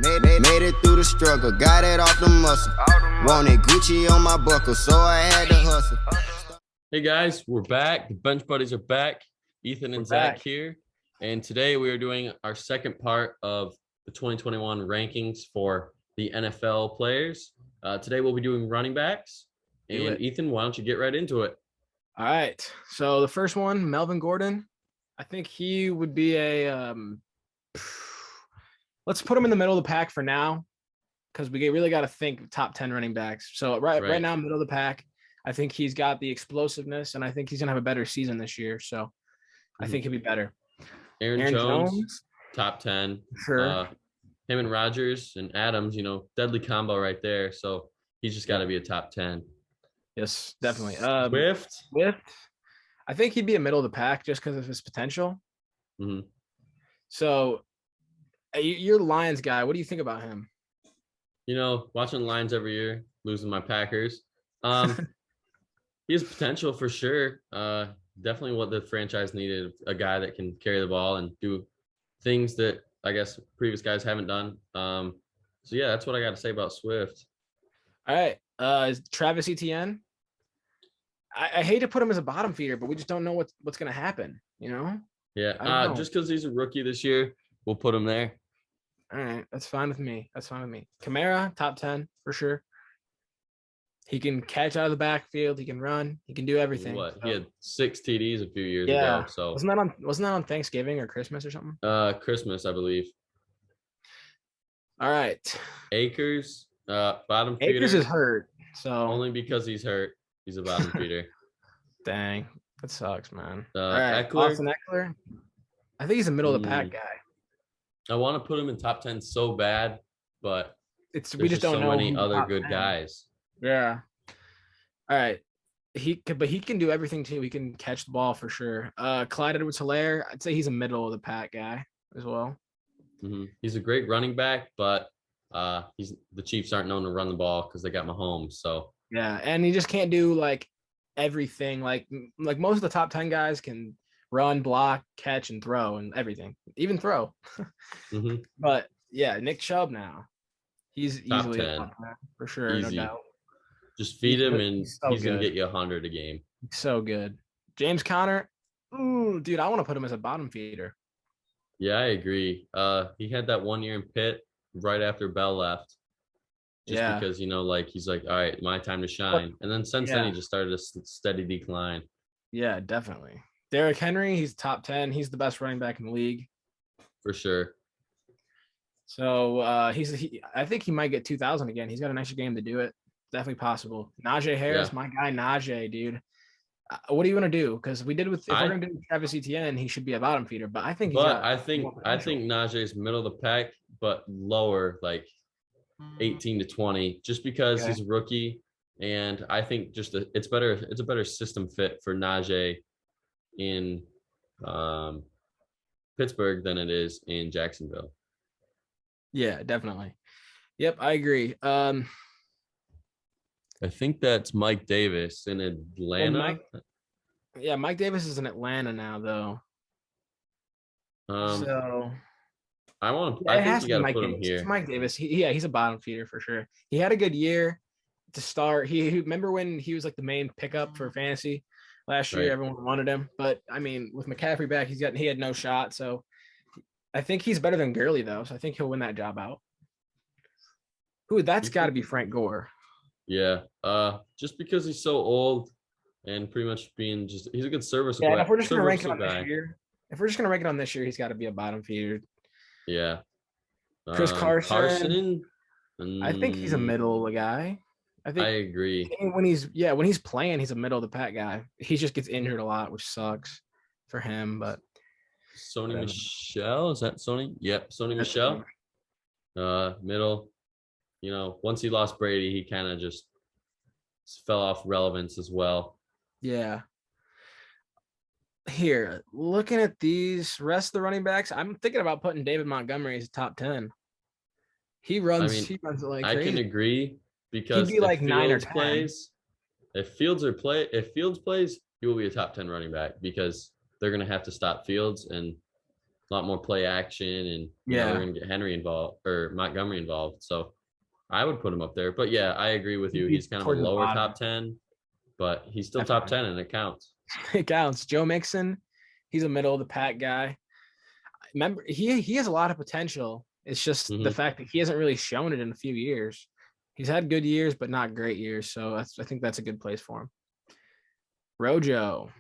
Made it through the struggle, got it off the muscle. Wanted Gucci on my buckle, so I had to hustle. Hey guys, we're back. The Bench Buddies are back. Ethan and Zach here. And today we are doing our second part of the 2021 rankings for the NFL players. Today we'll be doing running backs. And Ethan, why don't you get right into it? All right. So the first one, Melvin Gordon. I think he would be a let's put him in the middle of the pack for now, because we really got to think top 10 running backs. So right now, middle of the pack. I think he's got the explosiveness, and I think he's gonna have a better season this year. So I think he'll be better. Aaron Jones, top 10. Sure. Him and Rodgers and Adams, deadly combo right there. So he's just got to be a top 10. Yes, definitely. Swift. I think he'd be a middle of the pack just because of his potential. Mm-hmm. So you're the Lions guy. What do you think about him? Watching Lions every year, losing my Packers. He has potential for sure. Definitely what the franchise needed, a guy that can carry the ball and do things that I guess previous guys haven't done. So yeah, that's what I got to say about Swift. All right. Is Travis Etienne? I hate to put him as a bottom feeder, but we just don't know what's going to happen, Yeah. Just because he's a rookie this year, we'll put him there. All right. That's fine with me. Kamara, top 10 for sure. He can catch out of the backfield. He can run. He can do everything. He had 6 TDs a few years ago. So wasn't that on Thanksgiving or Christmas or something? Christmas, I believe. All right. Akers, bottom feeder. Akers is hurt, so only because he's hurt, he's a bottom feeder. Dang, that sucks, man. All right, Austin Eckler. I think he's a middle of the pack guy. I want to put him in top 10 so bad, but we just don't know so many other good guys. Yeah. All right. He can do everything too. He can catch the ball for sure. Clyde Edwards-Helaire, I'd say he's a middle of the pack guy as well. Mm-hmm. He's a great running back, but the Chiefs aren't known to run the ball because they got Mahomes. So yeah, and he just can't do like everything. Like most of the top 10 guys can run, block, catch, and throw, and everything, even throw. Mm-hmm. But yeah, Nick Chubb now, he's top easily 10 for sure. Easy. No doubt. Just feed him, and he's gonna get you 100 a game. So good. James Conner, dude, I want to put him as a bottom feeder. Yeah, I agree. He had that 1 year in Pitt right after Bell left. Just because, he's like, all right, my time to shine. And then since then, he just started a steady decline. Yeah, definitely. Derrick Henry, he's top 10. He's the best running back in the league. For sure. So I think he might get 2,000 again. He's got an extra game to do it. Definitely possible. Najee Harris, my guy Najee, dude. What do you want to do? Because if we're going to do Travis Etienne, he should be a bottom feeder. But I think I think Najee's middle of the pack, but lower, like 18 to 20, just because he's a rookie, and I think it's better. It's a better system fit for Najee in Pittsburgh than it is in Jacksonville. Yeah, definitely. Yep, I agree. I think that's Mike Davis in Atlanta. Mike Davis is in Atlanta now, though. So I think you got to put him here. It's Mike Davis. He's a bottom feeder for sure. He had a good year to start. He remember when he was like the main pickup for fantasy last year. Everyone wanted him, but I mean, with McCaffrey back, he had no shot. So I think he's better than Gurley though. So I think he'll win that job out. That's got to be Frank Gore. Yeah, just because he's so old and pretty much he's a good serviceable guy. If we're just gonna rank it on this year, he's got to be a bottom feeder. Yeah. Chris Carson. I think he's a middle guy. I agree. When he's playing, he's a middle of the pack guy. He just gets injured a lot, which sucks for him. But Sony Michel, is that Sony? Yep, Sony Michel. Middle. Once he lost Brady, he kind of just fell off relevance as well. Yeah. Here, looking at these rest of the running backs, I'm thinking about putting David Montgomery as top 10. He runs it like crazy. I can agree, because he'd be like 9 or 10. If Fields plays, he will be a top 10 running back, because they're going to have to stop Fields, and a lot more play action, and they're gonna get Henry involved or Montgomery involved. So I would put him up there. But yeah, I agree with you. He's kind of a lower top 10, but he's still top 10, and it counts. It counts. Joe Mixon, he's a middle of the pack guy. Remember, he has a lot of potential. It's just the fact that he hasn't really shown it in a few years. He's had good years, but not great years. So I think that's a good place for him. Rojo,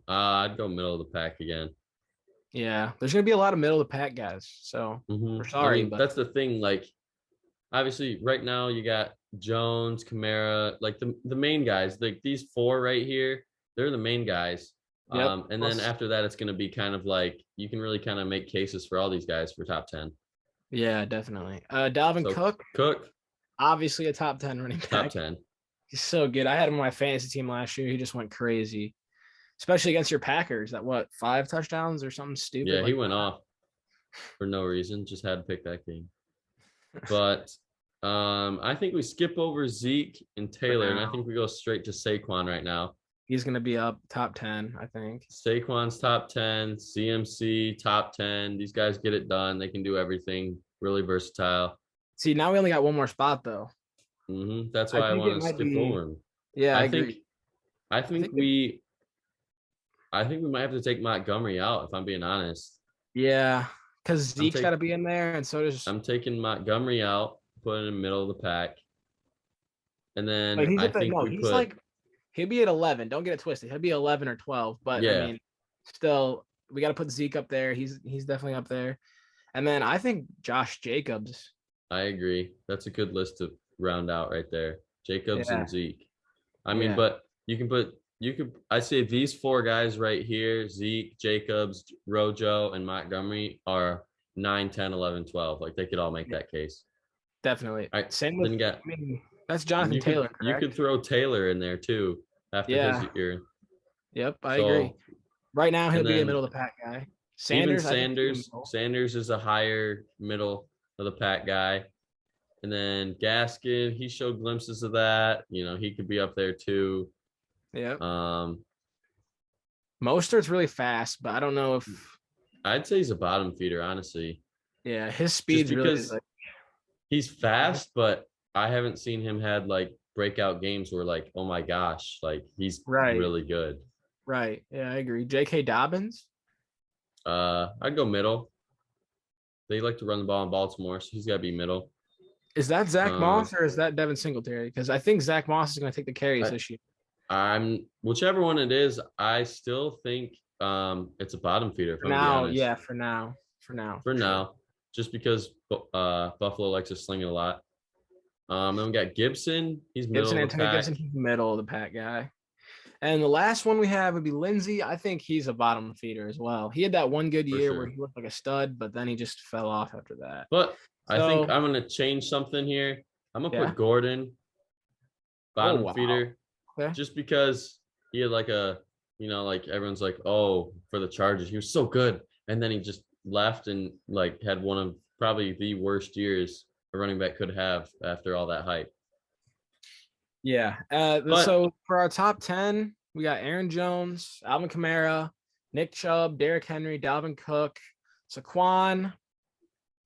I'd go middle of the pack again. Yeah, there's going to be a lot of middle of the pack guys. So we're sorry. But that's the thing. Like, obviously, right now you got Jones, Kamara, like the main guys. Like these 4 right here, they're the main guys. Yep. And then after that, it's going to be kind of like you can really kind of make cases for all these guys for top 10. Yeah, definitely. Dalvin Cook, obviously a top 10 running back. Top 10. He's so good. I had him on my fantasy team last year. He just went crazy, especially against your Packers. That 5 touchdowns or something stupid? Yeah, he went off for no reason. Just had to pick that game. But I think we skip over Zeke and Taylor, and I think we go straight to Saquon right now. He's going to be up top 10, I think. Saquon's top 10, CMC top 10. These guys get it done. They can do everything. Really versatile. See, now we only got one more spot, though. That's why I want to skip over him. Yeah, I agree. I think we might have to take Montgomery out, if I'm being honest. Yeah, because Zeke's got to be in there, and so does. I'm taking Montgomery out, putting him in the middle of the pack. And then I think he'll be at 11. Don't get it twisted. He'll be 11 or 12. But I mean, still, we got to put Zeke up there. He's definitely up there. And then I think Josh Jacobs. I agree. That's a good list to round out right there. Jacobs and Zeke. I mean, but I say these 4 guys right here, Zeke, Jacobs, Rojo, and Montgomery are 9, 10, 11, 12. Like they could all make that case. Definitely. All right. Same with, that's Jonathan Taylor. You could throw Taylor in there too after his year. Yep, I agree. Right now he'll be a middle of the pack guy. Sanders is a higher middle of the pack guy. And then Gaskin, he showed glimpses of that. He could be up there too. Yeah. Mostert's really fast, but I don't know if I'd say he's a bottom feeder, honestly. Yeah, his speed's really he's fast, but I haven't seen him had like breakout games where like, oh my gosh, like he's really good. Right. Yeah, I agree. J.K. Dobbins? I'd go middle. They like to run the ball in Baltimore, so he's got to be middle. Is that Zach Moss or is that Devin Singletary? Because I think Zach Moss is going to take the carries this year. Whichever one it is, I still think it's a bottom feeder. For now. Just because Buffalo likes to sling it a lot. Then we got Gibson. He's middle of the pack. Gibson, he's middle of the pack guy. And the last one we have would be Lindsey. I think he's a bottom feeder as well. He had that one good year where he looked like a stud, but then he just fell off after that. But I think I'm going to change something here. I'm going to put Gordon bottom feeder just because he had like like everyone's like, oh, for the Chargers, he was so good. And then he just left and like had one of probably the worst years a running back could have after all that hype. Yeah. So for our top 10, we got Aaron Jones, Alvin Kamara, Nick Chubb, Derrick Henry, Dalvin Cook, Saquon,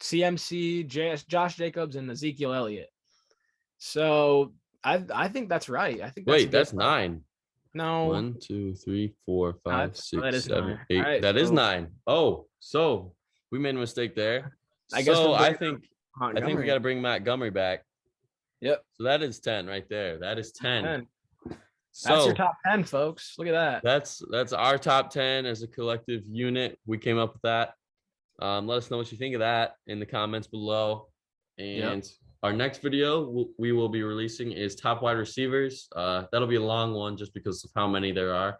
CMC, Josh Jacobs, and Ezekiel Elliott. So I think that's right. I think that's 9. No. 1, 2, 3, 4, 5, 6, 7, 8. Right, that is 9. Oh, so we made a mistake there. I think we got to bring Montgomery back. Yep. So that is 10 right there. That is 10. That's your top 10, folks. Look at that. That's our top 10 as a collective unit. We came up with that. Let us know what you think of that in the comments below. And our next video we will be releasing is top wide receivers. That'll be a long one just because of how many there are.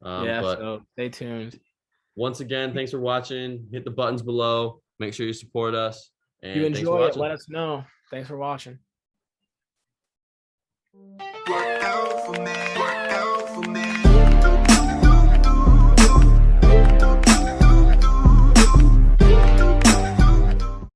So stay tuned. Once again, thanks for watching. Hit the buttons below. Make sure you support us. And if you enjoy it, let us know. Thanks for watching. Work.